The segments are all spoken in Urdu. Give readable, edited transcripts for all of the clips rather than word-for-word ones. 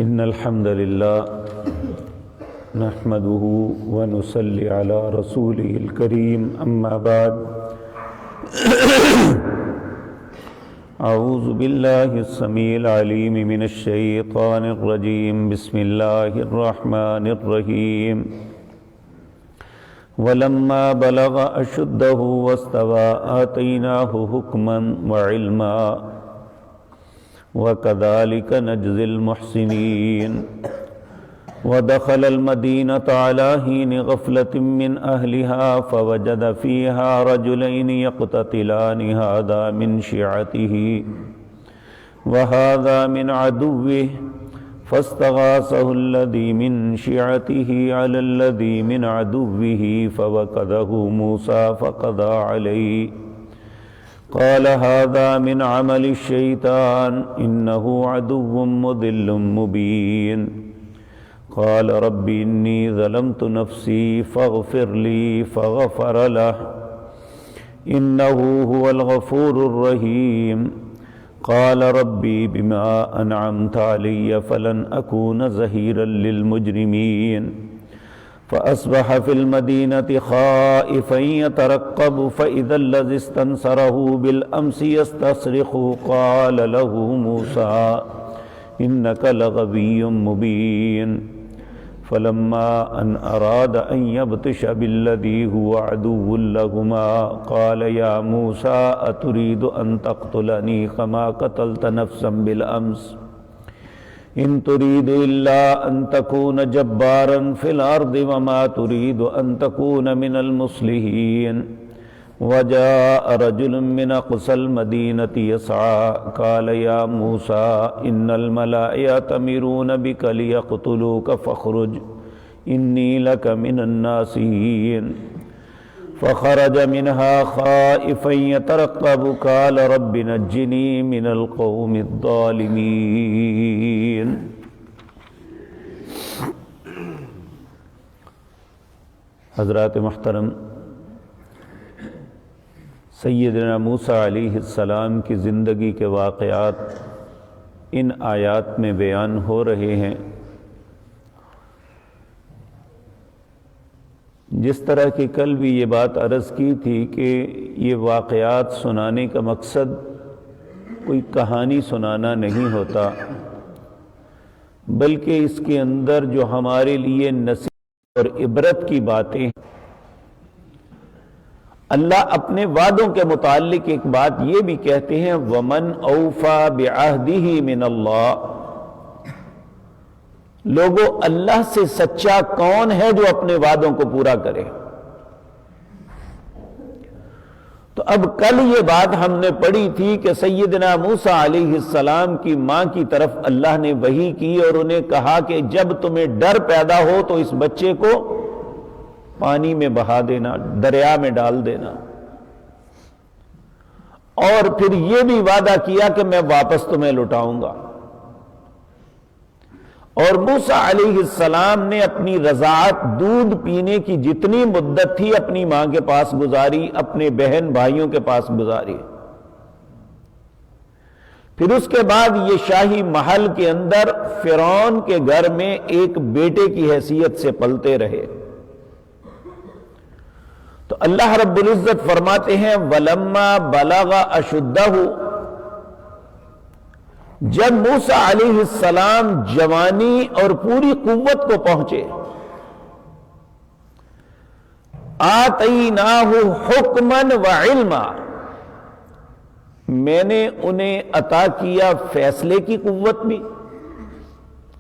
إن الحمد لله نحمده ونصلي على رسوله الكريم أما بعد أعوذ بالله السميع العليم من الشيطان الرجيم بسم الله الرحمن الرحيم ولما بلغ أشده واستوى آتيناه حكما وعلما وكذلك نجزي المحسنين ودخل المدينة على حين غفلة من أهلها فوجد فيها رجلين يقتتلان هذا من شيعته وهذا من عدوه فاستغاثه الذي من شيعته على الذي من عدوه فوكزه موسى فقضى عليه قال هذا من عمل الشيطان إنه عدو مضل مبين قال رب إني ظلمت نفسي فاغفر لي فغفر له إنه هو الغفور الرحيم قال ربي بما أنعمت علي فلن أكون ظهيرا للمجرمين فأصبح في المدينة خائفا يترقب فإذا الذي استنصره بالأمس يستصرخه قال له موسى إنك لغوي مبين فلما أن أراد أن يبطش بالذي هو عدو لهما قال يا موسى أتريد أن تقتلني كما قتلت نفسا بالأمس إن تريد إلا أن تكون جبارا في الأرض وما تريد أن تكون من المصلحين وجاء رجل من أقصى المدينة يسعى قال يا موسى إن الملأ يأتمرون بك ليقتلوك فاخرج إني لك من الناصحين فخرج منها خائفا يترقب قال رب نجني من القوم الظالمين. حضرات محترم، سیدنا موسیٰ علیہ السلام کی زندگی کے واقعات ان آیات میں بیان ہو رہے ہیں۔ جس طرح کی کل بھی یہ بات عرض کی تھی کہ یہ واقعات سنانے کا مقصد کوئی کہانی سنانا نہیں ہوتا، بلکہ اس کے اندر جو ہمارے لیے نصیحت اور عبرت کی باتیں ہیں۔ اللہ اپنے وعدوں کے متعلق ایک بات یہ بھی کہتے ہیں وَمَنْ أَوْفَى بِعَهْدِهِ مِنَ اللَّهِ، لوگوں اللہ سے سچا کون ہے جو اپنے وعدوں کو پورا کرے؟ تو اب کل یہ بات ہم نے پڑھی تھی کہ سیدنا موسیٰ علیہ السلام کی ماں کی طرف اللہ نے وحی کی اور انہیں کہا کہ جب تمہیں ڈر پیدا ہو تو اس بچے کو پانی میں بہا دینا، دریا میں ڈال دینا، اور پھر یہ بھی وعدہ کیا کہ میں واپس تمہیں لٹاؤں گا۔ اور موسیٰ علیہ السلام نے اپنی رضاعت دودھ پینے کی جتنی مدت تھی اپنی ماں کے پاس گزاری، اپنے بہن بھائیوں کے پاس گزاری۔ پھر اس کے بعد یہ شاہی محل کے اندر فرعون کے گھر میں ایک بیٹے کی حیثیت سے پلتے رہے۔ تو اللہ رب العزت فرماتے ہیں وَلَمَّا بَلَغَ أَشُدَّهُ، جب موسیٰ علیہ السلام جوانی اور پوری قوت کو پہنچے، آتَيْنَاهُ حُكْمًا وَعِلْمًا، میں نے انہیں عطا کیا فیصلے کی قوت بھی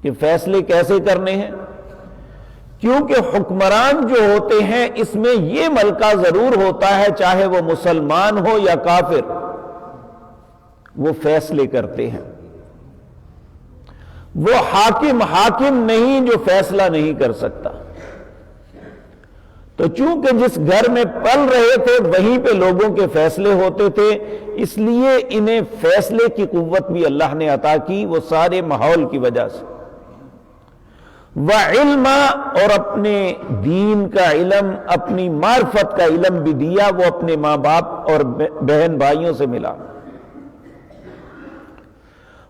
کہ فیصلے کیسے کرنے ہیں، کیونکہ حکمران جو ہوتے ہیں اس میں یہ ملکہ ضرور ہوتا ہے، چاہے وہ مسلمان ہو یا کافر، وہ فیصلے کرتے ہیں۔ وہ حاکم نہیں جو فیصلہ نہیں کر سکتا۔ تو چونکہ جس گھر میں پل رہے تھے وہیں پہ لوگوں کے فیصلے ہوتے تھے، اس لیے انہیں فیصلے کی قوت بھی اللہ نے عطا کی، وہ سارے ماحول کی وجہ سے۔ وَعِلْمًا، اور اپنے دین کا علم، اپنی معرفت کا علم بھی دیا، وہ اپنے ماں باپ اور بہن بھائیوں سے ملا۔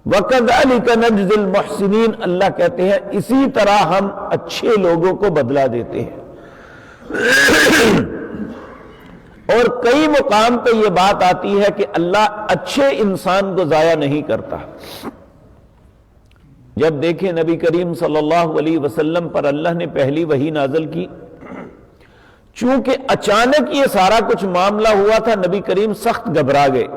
وَكَذَلِكَ نَجْزِي الْمُحْسِنِينَ، اللہ کہتے ہیں اسی طرح ہم اچھے لوگوں کو بدلہ دیتے ہیں۔ اور کئی مقام پہ یہ بات آتی ہے کہ اللہ اچھے انسان کو ضائع نہیں کرتا۔ جب دیکھیں نبی کریم صلی اللہ علیہ وسلم پر اللہ نے پہلی وحی نازل کی، چونکہ اچانک یہ سارا کچھ معاملہ ہوا تھا، نبی کریم سخت گھبرا گئے،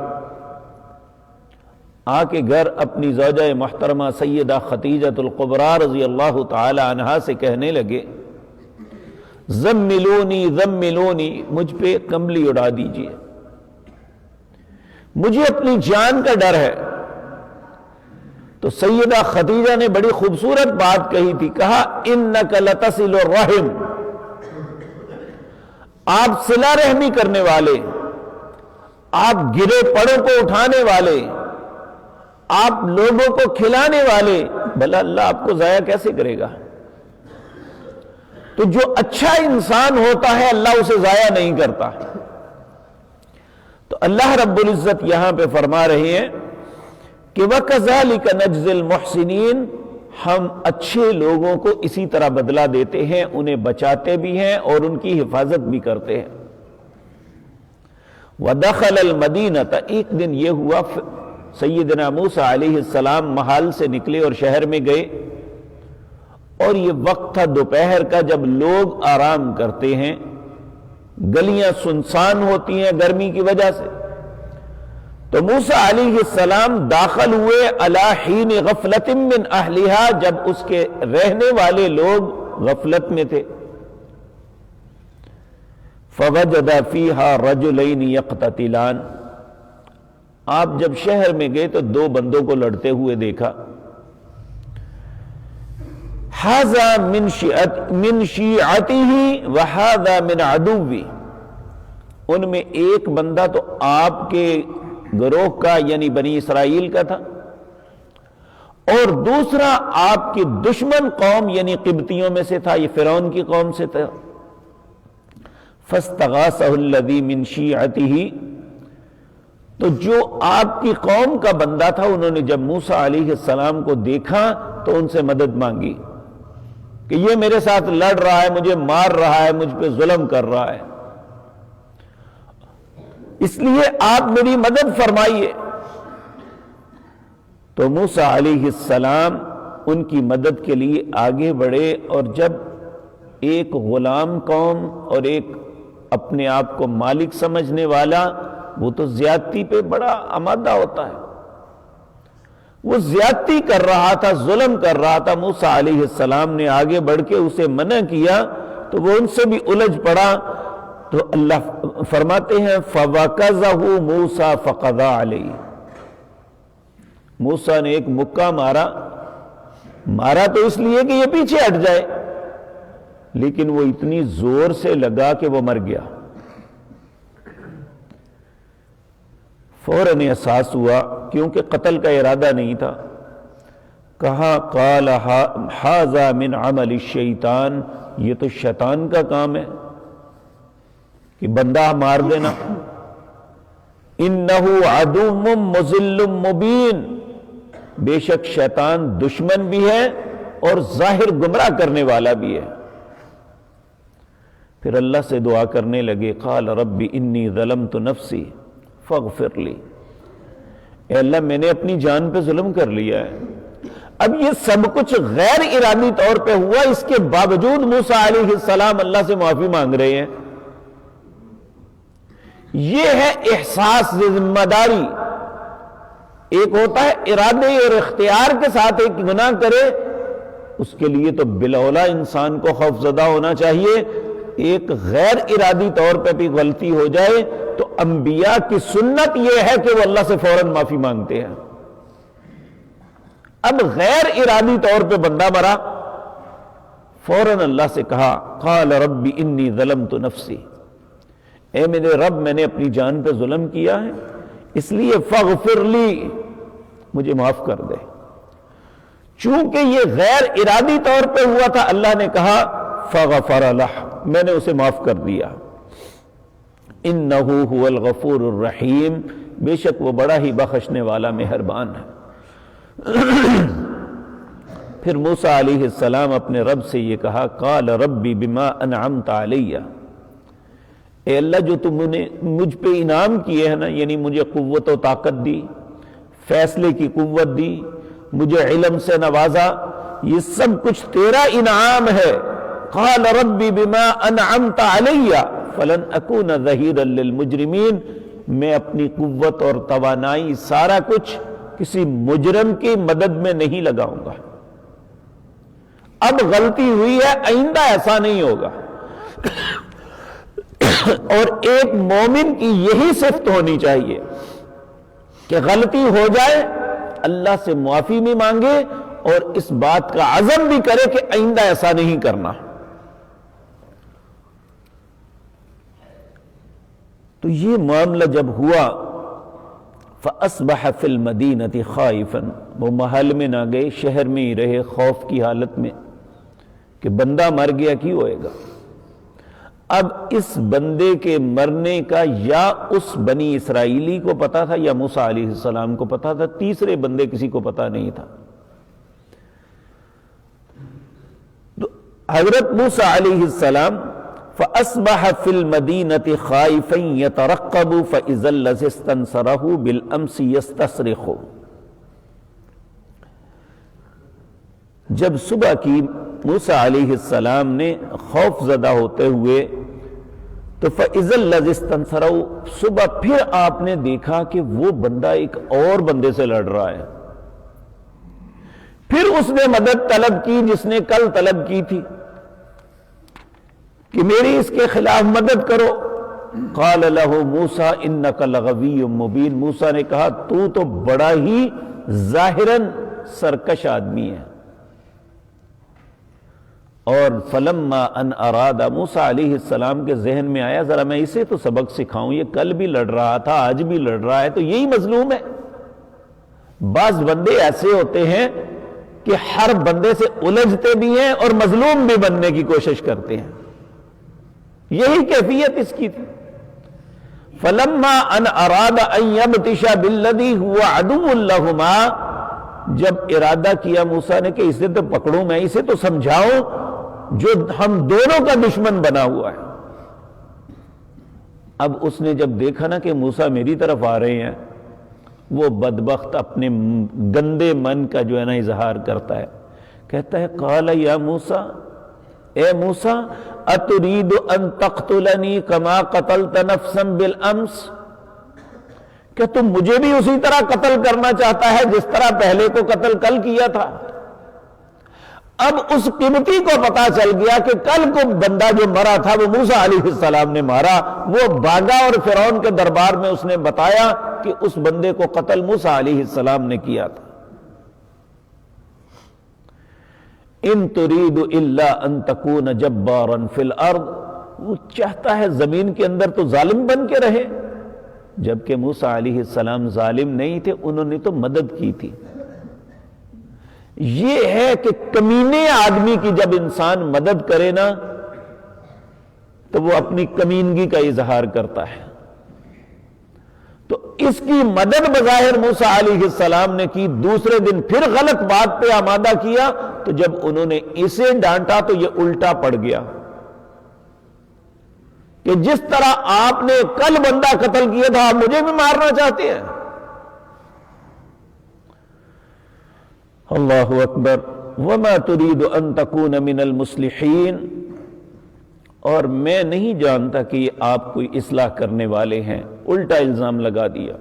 آ کے گھر اپنی زوجہ محترمہ سیدہ خدیجہ الکبریٰ رضی اللہ تعالی عنہا سے کہنے لگے، زملونی زملونی، مجھ پہ کمبلی اڑا دیجئے، مجھے اپنی جان کا ڈر ہے۔ تو سیدہ خدیجہ نے بڑی خوبصورت بات کہی تھی، کہا انک لتصل الرحم، آپ صلہ رحمی کرنے والے، آپ گرے پڑوں کو اٹھانے والے، آپ لوگوں کو کھلانے والے، بھلا اللہ آپ کو ضائع کیسے کرے گا؟ تو جو اچھا انسان ہوتا ہے اللہ اسے ضائع نہیں کرتا۔ تو اللہ رب العزت یہاں پہ فرما رہے ہیں کہ وَكَذَلِكَ نَجْزِي الْمُحْسِنِينَ، ہم اچھے لوگوں کو اسی طرح بدلہ دیتے ہیں، انہیں بچاتے بھی ہیں اور ان کی حفاظت بھی کرتے ہیں۔ وَدَخَلَ الْمَدِينَةَ، ایک دن یہ ہوا سیدنا موسیٰ علیہ السلام محال سے نکلے اور شہر میں گئے، اور یہ وقت تھا دوپہر کا جب لوگ آرام کرتے ہیں، گلیاں سنسان ہوتی ہیں گرمی کی وجہ سے۔ تو موسیٰ علیہ السلام داخل ہوئے علی حین غفلت من اہلہا، جب اس کے رہنے والے لوگ غفلت میں تھے۔ فوجد فیہا رجلین یقتتلان، آپ جب شہر میں گئے تو دو بندوں کو لڑتے ہوئے دیکھا۔ ھذا من شیعتہ وھذا من عدوہ، ان میں ایک بندہ تو آپ کے گروہ کا یعنی بنی اسرائیل کا تھا، اور دوسرا آپ کی دشمن قوم یعنی قبطیوں میں سے تھا، یہ فرعون کی قوم سے تھا۔ فاستغاثہ الذی من شیعتہ، تو جو آپ کی قوم کا بندہ تھا انہوں نے جب موسیٰ علیہ السلام کو دیکھا تو ان سے مدد مانگی کہ یہ میرے ساتھ لڑ رہا ہے، مجھے مار رہا ہے، مجھ پہ ظلم کر رہا ہے، اس لیے آپ میری مدد فرمائیے۔ تو موسیٰ علیہ السلام ان کی مدد کے لیے آگے بڑھے، اور جب ایک غلام قوم اور ایک اپنے آپ کو مالک سمجھنے والا، وہ تو زیادتی پہ بڑا آمادہ ہوتا ہے، وہ زیادتی کر رہا تھا، ظلم کر رہا تھا، موسیٰ علیہ السلام نے آگے بڑھ کے اسے منع کیا تو وہ ان سے بھی الجھ پڑا۔ تو اللہ فرماتے ہیں فَوَكَزَهُ مُوسَى فَقَضَى عَلَيْهِ، موسیٰ نے ایک مکہ مارا تو اس لیے کہ یہ پیچھے ہٹ جائے، لیکن وہ اتنی زور سے لگا کہ وہ مر گیا۔ فوراً احساس ہوا، کیونکہ قتل کا ارادہ نہیں تھا، کہا قال ھذا من عمل الشیطان، یہ تو شیطان کا کام ہے کہ بندہ مار دینا۔ انہ عدو مضل مبین، بے شک شیطان دشمن بھی ہے اور ظاہر گمراہ کرنے والا بھی ہے۔ پھر اللہ سے دعا کرنے لگے، قال رب انی ظلمت نفسی فاغفر لی، اے اللہ میں نے اپنی جان پہ ظلم کر لیا ہے۔ اب یہ سب کچھ غیر ارادی طور پہ ہوا، اس کے باوجود موسیٰ علیہ السلام اللہ سے معافی مانگ رہے ہیں۔ یہ ہے احساس ذمہ داری۔ ایک ہوتا ہے ارادے اور اختیار کے ساتھ ایک گناہ کرے، اس کے لیے تو بالاولیٰ انسان کو خوف زدہ ہونا چاہیے۔ ایک غیر ارادی طور پہ بھی غلطی ہو جائے تو انبیاء کی سنت یہ ہے کہ وہ اللہ سے فوراً معافی مانگتے ہیں۔ اب غیر ارادی طور پہ بندہ مرا، فوراً اللہ سے کہا قال رب انی ظلمت نفسی، اے میرے رب میں نے اپنی جان پہ ظلم کیا ہے، اس لیے فاغفر لی، مجھے معاف کر دے۔ چونکہ یہ غیر ارادی طور پہ ہوا تھا، اللہ نے کہا فغفر لہ، میں نے اسے معاف کر دیا۔ انہ هو الغفور الرحیم، بے شک وہ بڑا ہی بخشنے والا مہربان ہے۔ پھر موسیٰ علیہ السلام اپنے رب سے یہ کہا قال ربی بما انعمت علیہ، اے اللہ جو تم نے مجھ پہ انعام کیے ہیں نا، یعنی مجھے قوت و طاقت دی، فیصلے کی قوت دی، مجھے علم سے نوازا، یہ سب کچھ تیرا انعام ہے۔ قال ربی بما انعمت علیہ فلن اکون ظہیرا للمجرمین، میں اپنی قوت اور توانائی سارا کچھ کسی مجرم کی مدد میں نہیں لگاؤں گا۔ اب غلطی ہوئی ہے، آئندہ ایسا نہیں ہوگا۔ اور ایک مومن کی یہی صفت ہونی چاہیے کہ غلطی ہو جائے اللہ سے معافی بھی مانگے اور اس بات کا عزم بھی کرے کہ آئندہ ایسا نہیں کرنا۔ تو یہ معاملہ جب ہوا فَأَصْبَحَ فِي الْمَدِينَةِ خَائِفًا، وہ محل میں نہ گئے، شہر میں ہی رہے خوف کی حالت میں کہ بندہ مر گیا کی ہوئے گا۔ اب اس بندے کے مرنے کا یا اس بنی اسرائیلی کو پتا تھا یا موسیٰ علیہ السلام کو پتا تھا، تیسرے بندے کسی کو پتا نہیں تھا۔ تو حضرت موسیٰ علیہ السلام فَأَصْبَحَ فِي الْمَدِينَةِ خَائِفًا يَتَرَقَّبُ فَإِذَا الَّذِي اسْتَنصَرَهُ بِالْأَمْسِ يَسْتَصْرِخُ، جب صبح کی موسیٰ علیہ السلام نے خوف زدہ ہوتے ہوئے تو فَإِذَا الَّذِي اسْتَنصَرَهُ، صبح پھر آپ نے دیکھا کہ وہ بندہ ایک اور بندے سے لڑ رہا ہے۔ پھر اس نے مدد طلب کی جس نے کل طلب کی تھی کہ میری اس کے خلاف مدد کرو۔ قال له موسیٰ انک لغوی مبین، موسیٰ نے کہا تو تو بڑا ہی ظاہراً سرکش آدمی ہے۔ اور فلما ان اراد، موسیٰ علیہ السلام کے ذہن میں آیا ذرا میں اسے تو سبق سکھاؤں، یہ کل بھی لڑ رہا تھا آج بھی لڑ رہا ہے، تو یہی مظلوم ہے۔ بعض بندے ایسے ہوتے ہیں کہ ہر بندے سے الجھتے بھی ہیں اور مظلوم بھی بننے کی کوشش کرتے ہیں، یہی کیفیت اس کی تھی۔ فلما ان اراد ان یبطش بالذی هو عدو لہما، جب ارادہ کیا موسیٰ نے کہ اسے تو پکڑوں میں، اسے تو سمجھاؤں جو ہم دونوں کا دشمن بنا ہوا ہے۔ اب اس نے جب دیکھا نا کہ موسیٰ میری طرف آ رہے ہیں، وہ بدبخت اپنے گندے من کا جو ہے نا اظہار کرتا ہے، کہتا ہے قال یا موسیٰ، اے موسیٰ اترید ان تقتلنی کما قتلت نفسا بالامس، کہ تم مجھے بھی اسی طرح قتل کرنا چاہتا ہے جس طرح پہلے کو قتل کل کیا تھا۔ اب اس قبطی کو پتا چل گیا کہ کل کو بندہ جو مرا تھا وہ موسیٰ علیہ السلام نے مارا، وہ بھاگا اور فرعون کے دربار میں اس نے بتایا کہ اس بندے کو قتل موسیٰ علیہ السلام نے کیا تھا۔ ان ترید الا ان تکون جبارا فی الارض، وہ چاہتا ہے زمین کے اندر تو ظالم بن کے رہے، جبکہ موسیٰ علیہ السلام ظالم نہیں تھے، انہوں نے تو مدد کی تھی۔ یہ ہے کہ کمینے آدمی کی جب انسان مدد کرے نا تو وہ اپنی کمینگی کا اظہار کرتا ہے۔ تو اس کی مدد بظاہر موسیٰ علیہ السلام نے کی، دوسرے دن پھر غلط بات پہ آمادہ کیا، تو جب انہوں نے اسے ڈانٹا تو یہ الٹا پڑ گیا کہ جس طرح آپ نے کل بندہ قتل کیا تھا آپ مجھے بھی مارنا چاہتے ہیں۔ اللہ اکبر۔ وما ترید ان تکون من المصلحین، اور میں نہیں جانتا کہ یہ آپ کوئی اصلاح کرنے والے ہیں، الٹا الزام لگا دیا۔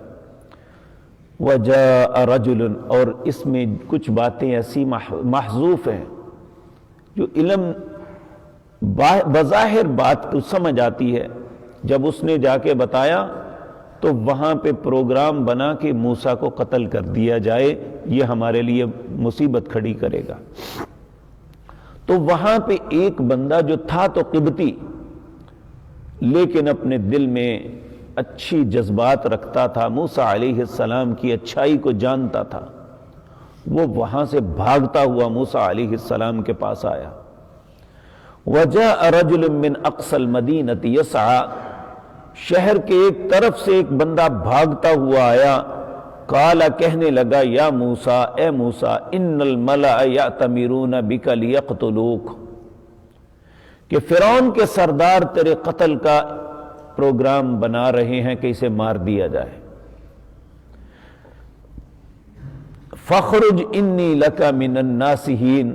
وجاء رجل، اور اس میں کچھ باتیں ایسی محذوف ہیں جو علم بظاہر بات کو سمجھ آتی ہے۔ جب اس نے جا کے بتایا تو وہاں پہ پروگرام بنا کہ موسیٰ کو قتل کر دیا جائے، یہ ہمارے لیے مصیبت کھڑی کرے گا۔ تو وہاں پہ ایک بندہ جو تھا تو قبطی، لیکن اپنے دل میں اچھی جذبات رکھتا تھا، موسیٰ علیہ السلام کی اچھائی کو جانتا تھا، وہ وہاں سے بھاگتا ہوا موسیٰ علیہ السلام کے پاس آیا۔ وجاء رجل من اقصى المدینة یسعى، شہر کے ایک طرف سے ایک بندہ بھاگتا ہوا آیا۔ قال کہنے لگا یا موسیٰ اے موسیٰ ان الملأ یأتمرون بک لیقتلوک کہ فرعون کے سردار تیرے قتل کا پروگرام بنا رہے ہیں کہ اسے مار دیا جائے. فخرج انی لک من الناصحین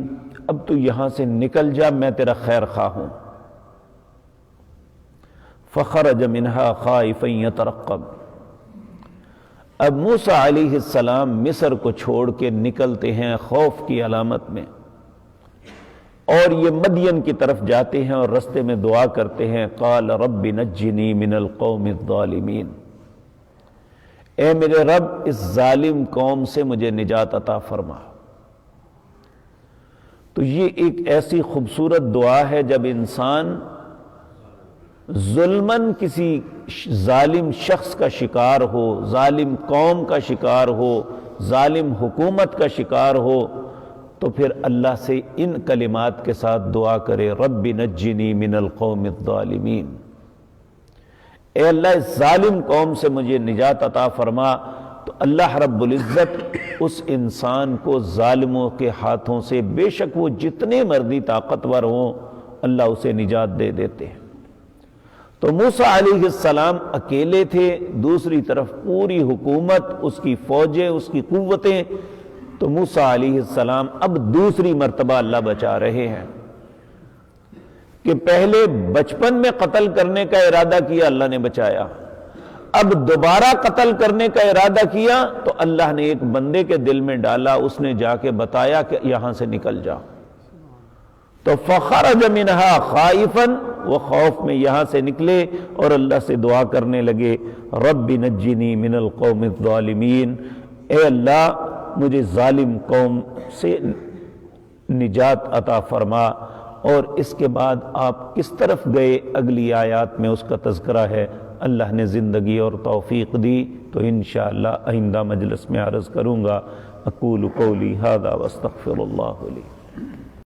اب تو یہاں سے نکل جا میں تیرا خیر خواہ ہوں. فخرج منہا خائفا یترقب اب موسیٰ علیہ السلام مصر کو چھوڑ کے نکلتے ہیں خوف کی علامت میں اور یہ مدین کی طرف جاتے ہیں اور رستے میں دعا کرتے ہیں قال رب نجنی من القوم الظالمین اے میرے رب اس ظالم قوم سے مجھے نجات عطا فرما. تو یہ ایک ایسی خوبصورت دعا ہے جب انسان ظلماً کسی ظالم شخص کا شکار ہو، ظالم قوم کا شکار ہو، ظالم حکومت کا شکار ہو، تو پھر اللہ سے ان کلمات کے ساتھ دعا کرے رب نجنی من القوم الظالمین اے اللہ اس ظالم قوم سے مجھے نجات عطا فرما. تو اللہ رب العزت اس انسان کو ظالموں کے ہاتھوں سے بے شک وہ جتنے مرضی طاقتور ہوں اللہ اسے نجات دے دیتے ہیں. تو موسیٰ علیہ السلام اکیلے تھے، دوسری طرف پوری حکومت، اس کی فوجیں، اس کی قوتیں. تو موسیٰ علیہ السلام اب دوسری مرتبہ اللہ بچا رہے ہیں کہ پہلے بچپن میں قتل کرنے کا ارادہ کیا اللہ نے بچایا، اب دوبارہ قتل کرنے کا ارادہ کیا تو اللہ نے ایک بندے کے دل میں ڈالا، اس نے جا کے بتایا کہ یہاں سے نکل جا. تو فخرج منہا خائفا وہ خوف میں یہاں سے نکلے اور اللہ سے دعا کرنے لگے رب نجنی من القوم الظالمین اے اللہ مجھے ظالم قوم سے نجات عطا فرما. اور اس کے بعد آپ کس طرف گئے اگلی آیات میں اس کا تذکرہ ہے. اللہ نے زندگی اور توفیق دی تو انشاءاللہ آئندہ مجلس میں عرض کروں گا. اقول قولی ھذا واستغفر اللہ لی.